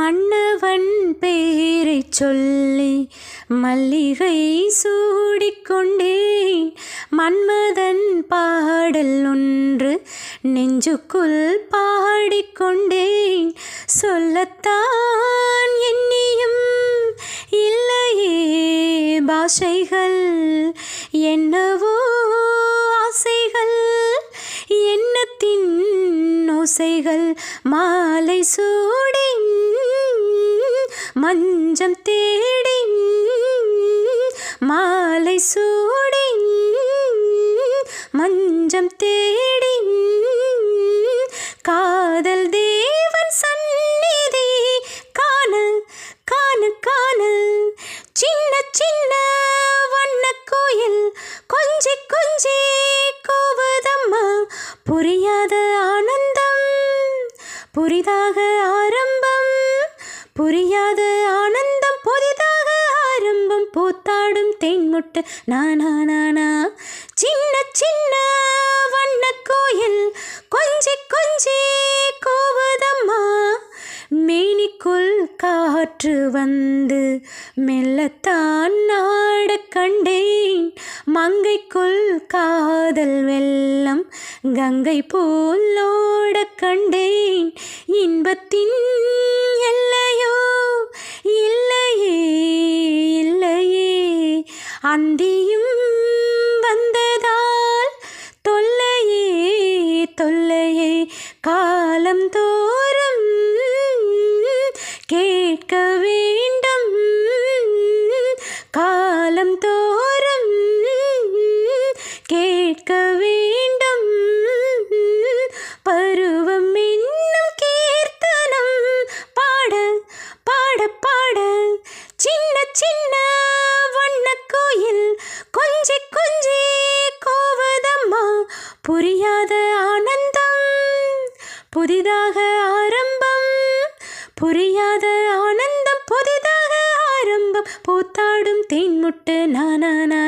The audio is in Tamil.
மன்னவன் பேரைச் சொல்லி மல்லிகை சூடிக்கொண்டேன். மன்மதன் பாடல் ஒன்று நெஞ்சுக்குள் பாடிக்கொண்டேன். சொல்லத்தான் எண்ணியும் இல்லையே பாஷைகள், என்னவோ ஆசைகள், எண்ணத்தின் ஓசைகள். மாலை சூடி மஞ்சம் தேடி, மாலை சூடி மஞ்சம் தேடி, காதல் தேவன் சந்நிதி காணல் காணல் காணல். சின்ன சின்ன வண்ணக் கோயில் கொஞ்சி கொஞ்சி கோவதம்மா. புரியாத ஆனந்தம் புதிதாக ஆரம்பம், புரியாத ஆனந்தம் புதிதாக ஆரம்பம். பூத்தாடும் தேன்முட்டு நானா நானா. சின்ன சின்ன வண்ணக் கோயில் கொஞ்சி கொஞ்சி கோவதம்மா. மேனிக்குள் காற்று வந்து மெல்லத்தான் நாடக் கண்டேன். மங்கைக்குள் காதல் வெள்ளம் கங்கை போல் ஓடக் கண்டேன். இன்பத்தின் எல்லையோ இல்லையே இல்லையே. அந்தியும் வந்ததால் தொல்லையே தொல்லையே. காலம் தோறும் கேட்க வேண்டும், காலம் தோறும் கேட்க வேண்டும். பருவம் என்னும் கீர்த்தனம் பாட பாட பாட. சின்ன சின்ன வண்ணக் கோயில் கொஞ்சி கொஞ்சி கோவதம்மா. புரியாத ஆனந்தம் புதிதாக ஆரம்பம், புரியாத ஆனந்தம் புதிதாக ஆரம்பம். பூத்தாடும் தேன்முட்டு நானா.